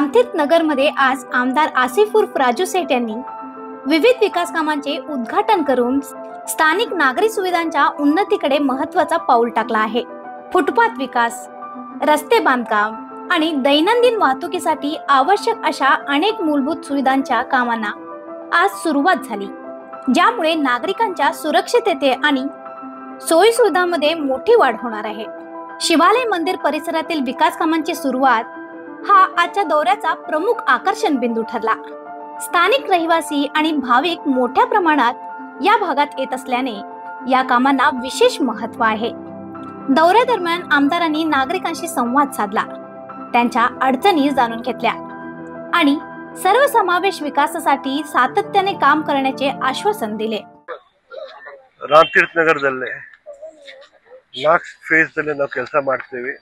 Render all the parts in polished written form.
रामतीर्थ नगर मध्ये आज आमदार आसिफ उर्फ राजू सेठ यांनी विविध विकास कामांचे उद्घाटन करून स्थानिक नागरी सुविधांच्या उन्नतीकडे महत्त्वाचा पाऊल टाकला आहे। फुटपाथ विकास, रस्ते बांधकाम आणि दैनंदिन वाहतुकीसाठी आवश्यक अशा अनेक मूलभूत सुविधांच्या कामांना आज सुरुवात झाली, ज्यामुळे नागरिकांच्या सुरक्षितते आणि सोयी सुविधांमध्ये मोठी वाढ होणार आहे। शिवालय मंदिर परिसरातील विकास कामांची सुरुवात हा आजच्या दौऱ्याचा प्रमुख आकर्षण बिंदू ठरला। स्थानिक रहिवासी आणि भाविक मोठ्या प्रमाणात या भागात येत असल्याने या कामांना विशेष महत्त्व आहे। दौऱ्यादरम्यान आमदारांनी नागरिकांशी संवाद साधला, त्यांच्या अडचणी जाणून घेतल्या आणि सर्वसमावेश विकासासाठी सातत्याने काम करण्याचे आश्वासन दिले। ರಾಮತೀರ್ಥ ನಗರದಲ್ಲಿ 4 ಫೇಸ್ ದಲ್ಲಿ ನಾವು ಕೆಲಸ ಮಾಡ್ತೀವಿ।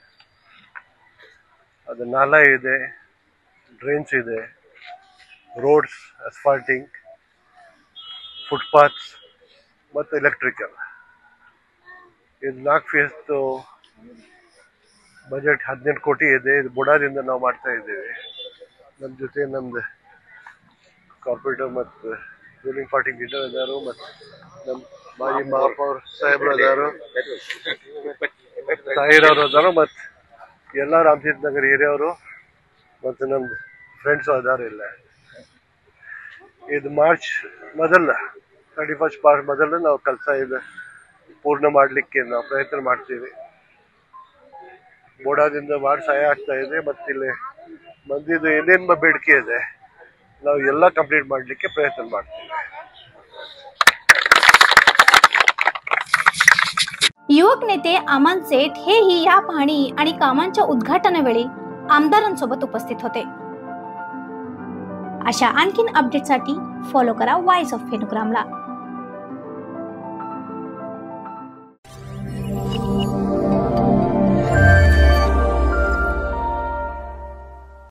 ಅದು ನಾಲಾ ಇದೆ, ಡ್ರೈನ್ಸ್ ಇದೆ, ರೋಡ್ಸ್, ಅಸ್ಫಾಲ್ಟಿಂಗ್, ಫುಟ್ಪಾತ್ಸ್ ಮತ್ತು ಎಲೆಕ್ಟ್ರಿಕಲ್। ಇದು 4 ಫೇಸ್ ಬಜೆಟ್ 18 ಕೋಟಿ ಇದೆ। ಇದು ಬುಡಾದಿಂದ ನಾವು ಮಾಡ್ತಾ ಇದ್ದೀವಿ। ನಮ್ಮ ಜೊತೆ ನಮ್ದು ಕಾರ್ಪೊರೇಟರ್ ಮತ್ತು ರೂಲಿಂಗ್ ಪಾರ್ಟಿ ಲೀಡರ್ ಇದ್ದಾರೆ ಮತ್ತು ನಮ್ಮ ಮಾಜಿ ಮಹಾಪೌರ ಸಾಹೇಬ್ರು ಅದಾರು, ತಾಯಿರವರು ಅದಾರು ಮತ್ತು ಎಲ್ಲ ರಾಮತೀರ್ಥ ನಗರ ಹಿರಿಯವರು ಮತ್ತು ನಮ್ದು ಫ್ರೆಂಡ್ಸು ಅದಾರು ಇಲ್ಲ। ಇದು ಮಾರ್ಚ್ ಮೊದಲ 31 ಮಾರ್ಚ್ ಮೊದಲು ನಾವು ಕೆಲಸ ಇದು ಪೂರ್ಣ ಮಾಡಲಿಕ್ಕೆ ನಾವು ಪ್ರಯತ್ನ ಮಾಡ್ತೀವಿ। ಬೋಡಾದಿಂದ ಭಾಳ ಸಹಾಯ ಆಗ್ತಾ ಇದೆ ಮತ್ತು ಇಲ್ಲಿ ಮಂದಿದು ಏನೇನು ಬೇಡಿಕೆ ಇದೆ ನಾವು ಎಲ್ಲ ಕಂಪ್ಲೀಟ್ ಮಾಡಲಿಕ್ಕೆ प्रयत्न ಮಾಡ್ತೀವಿ। युवक नेते अमन सेठ हेही या पाहणी आणि कामांच्या उद्घाटनावेळी आमदारांसोबत उपस्थित होते। अशा आणखीन अपडेटसाठी फॉलो करा वॉइस ऑफ फेनुग्रामला।